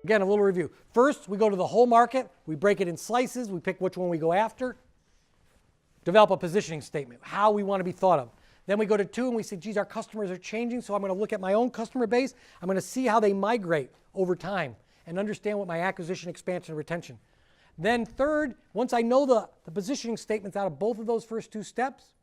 Again, a little review. First, we go to the whole market. We break it in slices. We pick which one we go after. Develop a positioning statement, how we want to be thought of. Then we go to 2 and we say, geez, our customers are changing, so I'm going to look at my own customer base. I'm going to see how they migrate over time and understand what my acquisition, expansion, and retention. Then third, once I know the positioning statements out of both of those first 2 steps,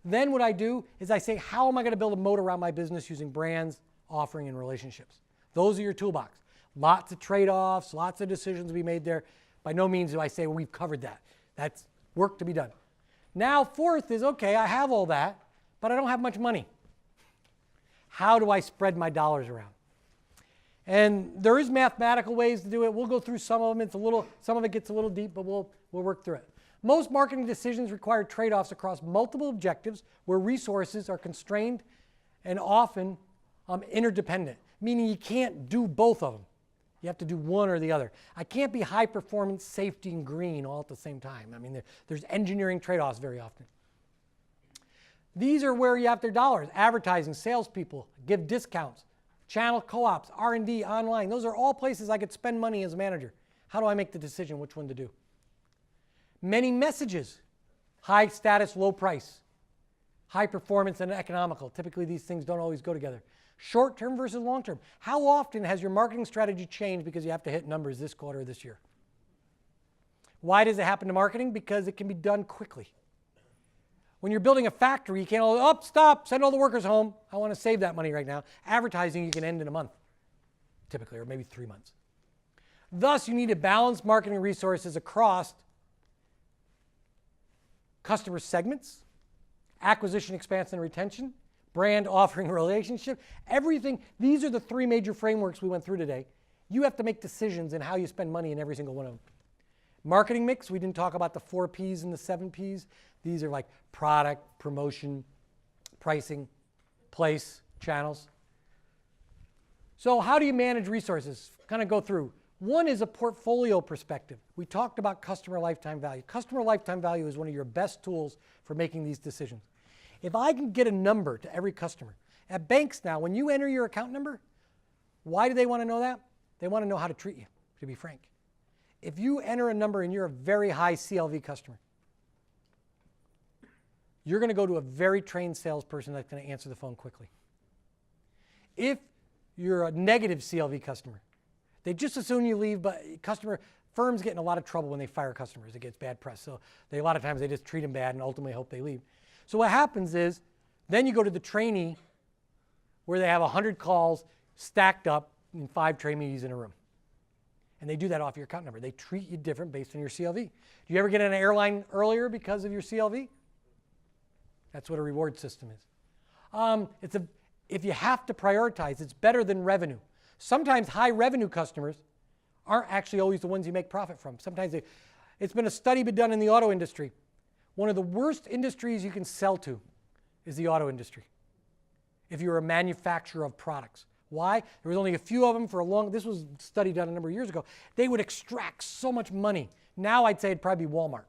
then what I do is I say, how am I going to build a moat around my business using brands, offering, and relationships? Those are your toolbox. Lots of trade-offs, lots of decisions to be made there. By no means do I say, well, we've covered that. That's work to be done. Now, fourth is, okay, I have all that, but I don't have much money. How do I spread my dollars around? And there is mathematical ways to do it. We'll go through some of them. Some of it gets a little deep, but we'll work through it. Most marketing decisions require trade-offs across multiple objectives where resources are constrained and often interdependent, meaning you can't do both of them. You have to do one or the other. I can't be high performance, safety, and green all at the same time. I mean, there's engineering trade-offs very often. These are where you have their dollars. Advertising, salespeople, give discounts, channel co-ops, R&D, online. Those are all places I could spend money as a manager. How do I make the decision which one to do? Many messages, high status, low price, high performance, and economical. Typically, these things don't always go together. Short-term versus long-term. How often has your marketing strategy changed because you have to hit numbers this quarter or this year? Why does it happen to marketing? Because it can be done quickly. When you're building a factory, you can't all, stop, send all the workers home. I want to save that money right now. Advertising, you can end in a month, typically, or maybe 3 months. Thus, you need to balance marketing resources across customer segments, acquisition, expansion, and retention, brand, offering, relationship, everything. These are the 3 major frameworks we went through today. You have to make decisions in how you spend money in every single one of them. Marketing mix, we didn't talk about the 4 Ps and the 7 Ps. These are like product, promotion, pricing, place, channels. So how do you manage resources? Kind of go through. One is a portfolio perspective. We talked about customer lifetime value. Customer lifetime value is one of your best tools for making these decisions. If I can get a number to every customer, at banks now, when you enter your account number, why do they want to know that? They want to know how to treat you, to be frank. If you enter a number and you're a very high CLV customer, you're going to go to a very trained salesperson that's going to answer the phone quickly. If you're a negative CLV customer, they just assume you leave, but firms get in a lot of trouble when they fire customers. It gets bad press. So a lot of times they just treat them bad and ultimately hope they leave. So what happens is, then you go to the trainee where they have 100 calls stacked up in 5 trainees in a room. And they do that off your account number. They treat you different based on your CLV. Do you ever get in an airline earlier because of your CLV? That's what a reward system is. If you have to prioritize, it's better than revenue. Sometimes high revenue customers aren't actually always the ones you make profit from. Sometimes it's been a study been done in the auto industry. One of the worst industries you can sell to is the auto industry if you're a manufacturer of products. Why? There was only a few of them this was a study done a number of years ago. They would extract so much money. Now I'd say it'd probably be Walmart.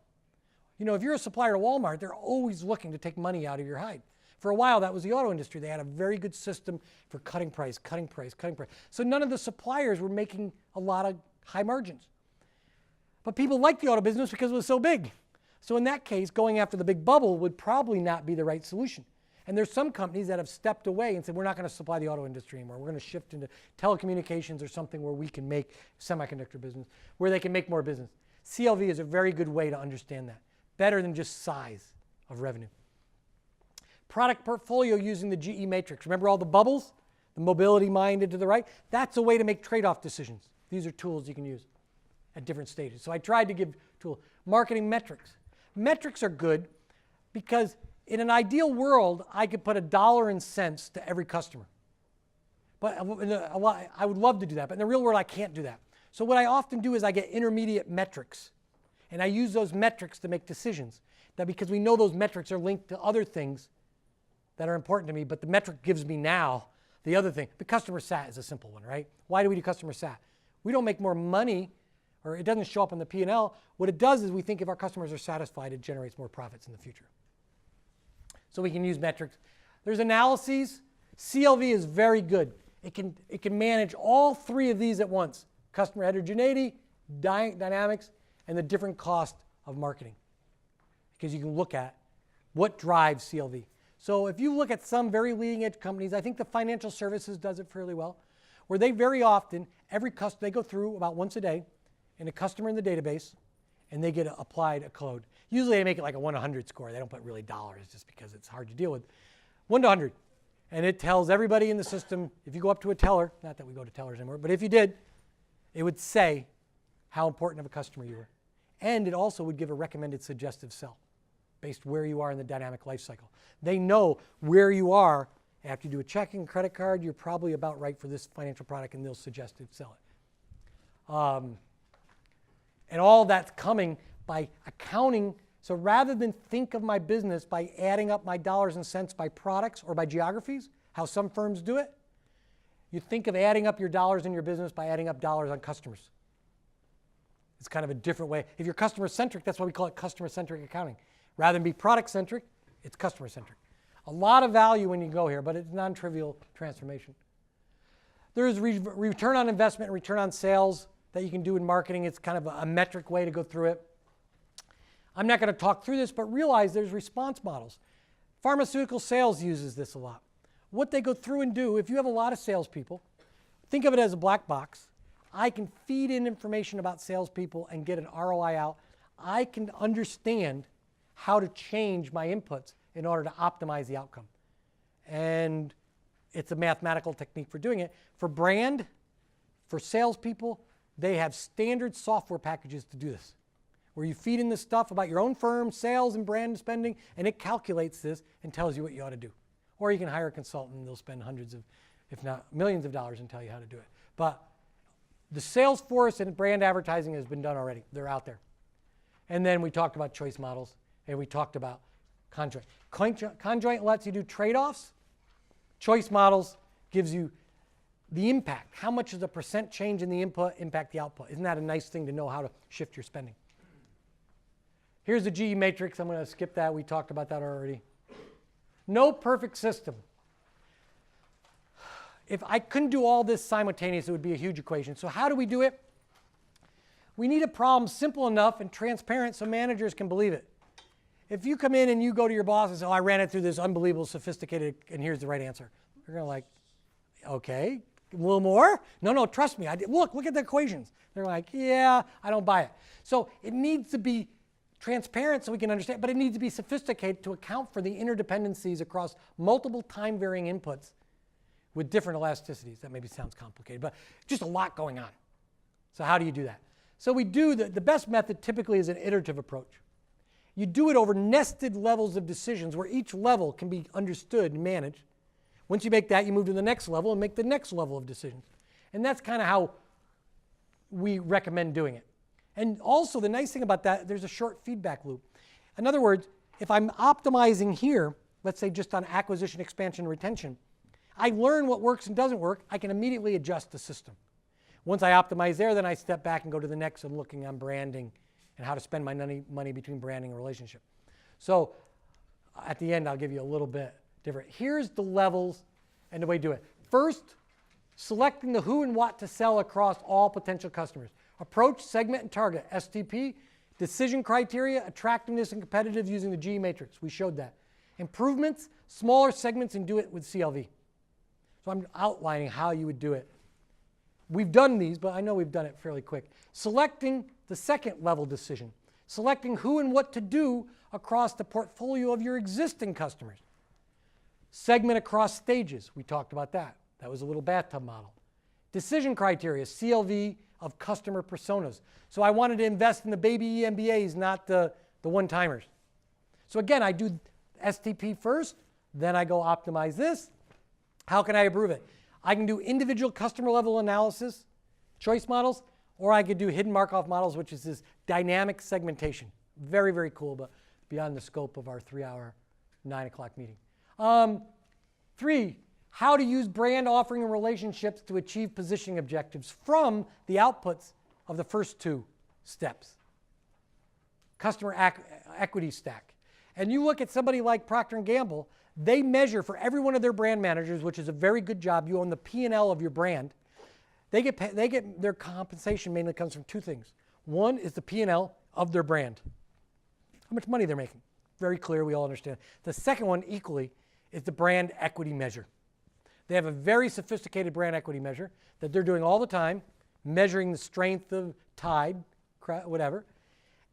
You know, if you're a supplier to Walmart, they're always looking to take money out of your hide. For a while, that was the auto industry. They had a very good system for cutting price. So none of the suppliers were making a lot of high margins. But people liked the auto business because it was so big. So in that case, going after the big bubble would probably not be the right solution. And there's some companies that have stepped away and said, we're not going to supply the auto industry anymore. We're going to shift into telecommunications or something where we can make semiconductor business, where they can make more business. CLV is a very good way to understand that. Better than just size of revenue. Product portfolio using the GE matrix. Remember all the bubbles? The mobility minded to the right? That's a way to make trade-off decisions. These are tools you can use at different stages. So I tried to give tools. Marketing metrics. Metrics are good because in an ideal world, I could put $1 and cents to every customer. But I would love to do that, but in the real world, I can't do that. So what I often do is I get intermediate metrics, and I use those metrics to make decisions. That because we know those metrics are linked to other things that are important to me, but the metric gives me now the other thing. The customer sat is a simple one, right? Why do we do customer sat? We don't make more money, or it doesn't show up in the P&L. What it does is we think if our customers are satisfied, it generates more profits in the future. So we can use metrics. There's analyses. CLV is very good. It can manage all 3 of these at once. customer heterogeneity, dynamics, and the different cost of marketing. Because you can look at what drives CLV. So if you look at some very leading edge companies, I think the financial services does it fairly well, where they very often, they go through about once a day in a customer in the database, and they get applied a code. Usually they make it like a 1 to 100 score. They don't put really dollars just because it's hard to deal with. 1 to 100. And it tells everybody in the system, if you go up to a teller, not that we go to tellers anymore, but if you did, it would say how important of a customer you were. And it also would give a recommended suggestive sell based where you are in the dynamic life cycle. They know where you are after you do a checking, credit card, you're probably about right for this financial product, and they'll suggest to sell it. And all that's coming by accounting. So rather than think of my business by adding up my dollars and cents by products or by geographies, how some firms do it, you think of adding up your dollars in your business by adding up dollars on customers. It's kind of a different way. If you're customer-centric, that's why we call it customer-centric accounting. Rather than be product-centric, it's customer-centric. A lot of value when you go here, but it's non-trivial transformation. There's return on investment and return on sales that you can do in marketing. It's kind of a metric way to go through it. I'm not going to talk through this, but realize there's response models. Pharmaceutical sales uses this a lot. What they go through and do, if you have a lot of salespeople, think of it as a black box. I can feed in information about salespeople and get an ROI out. I can understand how to change my inputs in order to optimize the outcome. And it's a mathematical technique for doing it. For brand, for salespeople, they have standard software packages to do this, where you feed in the stuff about your own firm, sales and brand spending, and it calculates this and tells you what you ought to do. Or you can hire a consultant and they'll spend hundreds of, if not millions of dollars and tell you how to do it. But the sales force and brand advertising has been done already. They're out there. And then we talked about choice models, and we talked about conjoint. Conjoint lets you do trade-offs. Choice models gives you the impact. How much does a percent change in the input impact the output? Isn't that a nice thing to know how to shift your spending? Here's the GE matrix. I'm going to skip that. We talked about that already. No perfect system. If I couldn't do all this simultaneously, it would be a huge equation. So how do we do it? We need a problem simple enough and transparent so managers can believe it. If you come in and you go to your boss and say, oh, I ran it through this unbelievable, sophisticated, and here's the right answer. They're going to like, okay, a little more? No, trust me. Look at the equations. They're like, yeah, I don't buy it. So it needs to be transparent so we can understand, but it needs to be sophisticated to account for the interdependencies across multiple time-varying inputs with different elasticities. That maybe sounds complicated, but just a lot going on. So how do you do that? So we do, the best method typically is an iterative approach. You do it over nested levels of decisions where each level can be understood and managed. Once you make that, you move to the next level and make the next level of decisions. And that's kind of how we recommend doing it. And also the nice thing about that, there's a short feedback loop. In other words, if I'm optimizing here, let's say just on acquisition, expansion, and retention, I learn what works and doesn't work, I can immediately adjust the system. Once I optimize there, then I step back and go to the next and looking on branding and how to spend my money between branding and relationship. So at the end, I'll give you a little bit different. Here's the levels and the way to do it. First, selecting the who and what to sell across all potential customers. Approach, segment, and target, STP. Decision criteria, attractiveness, and competitive using the G matrix. We showed that. Improvements, smaller segments, and do it with CLV. So I'm outlining how you would do it. We've done these, but I know we've done it fairly quick. Selecting the second level decision. Selecting who and what to do across the portfolio of your existing customers. Segment across stages. We talked about that. That was a little bathtub model. Decision criteria, CLV of customer personas. So I wanted to invest in the baby EMBAs, not the one-timers. So again, I do STP first, then I go optimize this. How can I improve it? I can do individual customer level analysis, choice models, or I could do hidden Markov models, which is this dynamic segmentation. Very, very cool, but beyond the scope of our 3-hour, 9 o'clock meeting. 3, how to use brand offering and relationships to achieve positioning objectives from the outputs of the first 2 steps. Customer equity stack. And you look at somebody like Procter & Gamble, they measure for every one of their brand managers, which is a very good job. You own the P&L of your brand. They get their compensation mainly comes from two things. One is the P&L of their brand. How much money they're making. Very clear, we all understand. The second one, equally, is the brand equity measure. They have a very sophisticated brand equity measure that they're doing all the time, measuring the strength of Tide, whatever.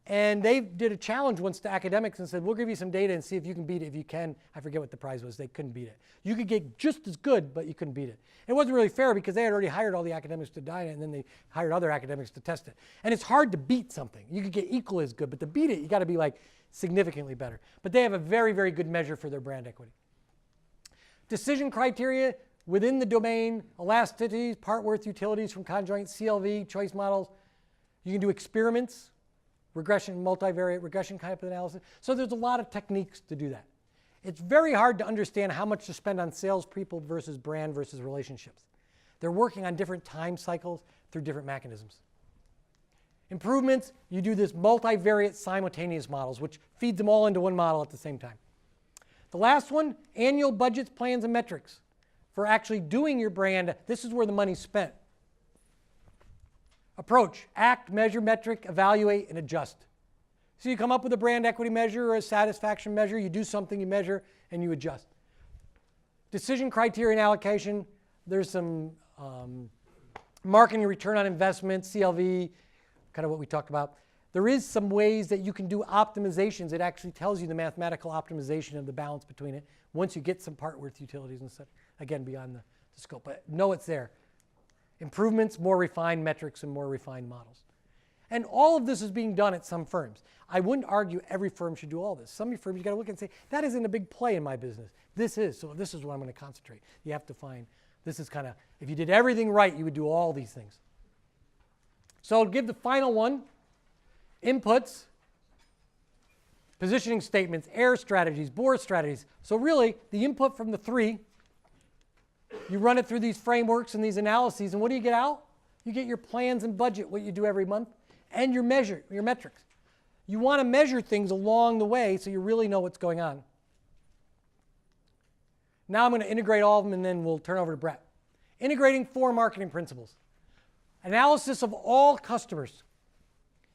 And they did a challenge once to academics and said, we'll give you some data and see if you can beat it. If you can, I forget what the prize was, they couldn't beat it. You could get just as good, but you couldn't beat it. It wasn't really fair because they had already hired all the academics to die, and then they hired other academics to test it. And it's hard to beat something. You could get equal as good, but to beat it, you got to be like significantly better. But they have a very, very good measure for their brand equity. Decision criteria within the domain, elasticities, part worth utilities from conjoint, CLV, choice models. You can do experiments, regression, multivariate regression type of analysis. So there's a lot of techniques to do that. It's very hard to understand how much to spend on salespeople versus brand versus relationships. They're working on different time cycles through different mechanisms. Improvements, you do this multivariate simultaneous models, which feeds them all into one model at the same time. The last one, annual budgets, plans, and metrics. For actually doing your brand, this is where the money's spent. Approach, act, measure, metric, evaluate, and adjust. So you come up with a brand equity measure or a satisfaction measure, you do something, you measure, and you adjust. Decision criteria and allocation, there's some marketing return on investment, CLV, kind of what we talked about. There is some ways that you can do optimizations. It actually tells you the mathematical optimization of the balance between it once you get some part worth utilities and such, again, beyond the scope. But know it's there. Improvements, more refined metrics, and more refined models. And all of this is being done at some firms. I wouldn't argue every firm should do all this. Some firms, you got to look and say, that isn't a big play in my business. This is, so this is what I'm going to concentrate. You have to find, this is kind of, if you did everything right, you would do all these things. So I'll give the final one, inputs, positioning statements, air strategies, board strategies. So really, the input from the three, you run it through these frameworks and these analyses, and what do you get out? You get your plans and budget, what you do every month, and your metrics. You want to measure things along the way so you really know what's going on. Now I'm going to integrate all of them, and then we'll turn over to Brett. Integrating 4 marketing principles. Analysis of all customers.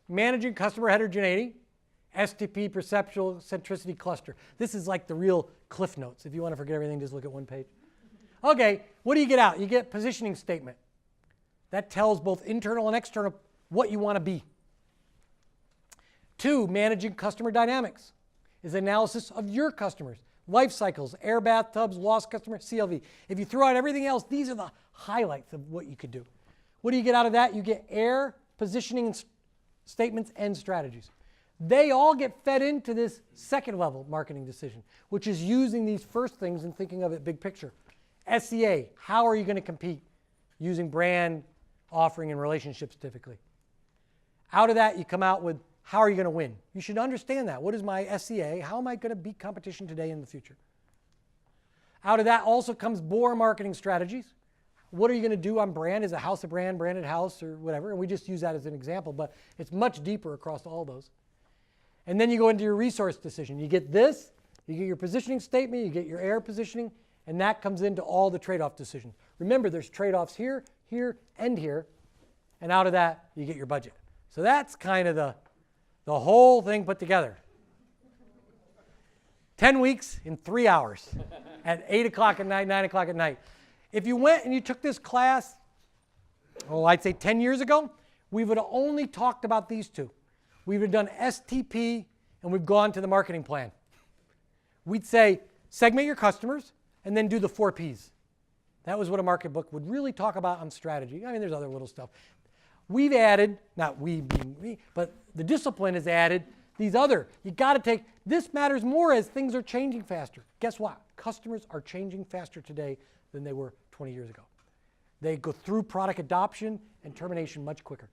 Managing customer heterogeneity. STP, perceptual centricity cluster. This is like the real Cliff Notes. If you want to forget everything, just look at one page. Okay, what do you get out? You get positioning statement. That tells both internal and external what you want to be. 2, managing customer dynamics is analysis of your customers. Life cycles, air bathtubs, lost customer, CLV. If you throw out everything else, these are the highlights of what you could do. What do you get out of that? You get air, positioning statements, and strategies. They all get fed into this second level marketing decision, which is using these first things and thinking of it big picture. SEA, how are you going to compete using brand, offering, and relationships typically? Out of that, you come out with how are you going to win? You should understand that. What is my SEA? How am I going to beat competition today and in the future? Out of that also comes BOR marketing strategies. What are you going to do on brand? Is a house a brand, branded house, or whatever? And we just use that as an example, but it's much deeper across all those. And then you go into your resource decision. You get this, you get your positioning statement, you get your air positioning, and that comes into all the trade-off decisions. Remember, there's trade-offs here, here, and here, and out of that, you get your budget. So that's kind of the whole thing put together. 10 weeks in 3 hours at 8 o'clock at night, 9 o'clock at night. If you went and you took this class, I'd say 10 years ago, we would have only talked about these two. We would have done STP, and we've gone to the marketing plan. We'd say, segment your customers, and then do the 4 Ps. That was what a market book would really talk about on strategy. I mean, there's other little stuff. We've added, not we being me, but the discipline has added these other. You got to take, this matters more as things are changing faster. Guess what? Customers are changing faster today than they were 20 years ago. They go through product adoption and termination much quicker.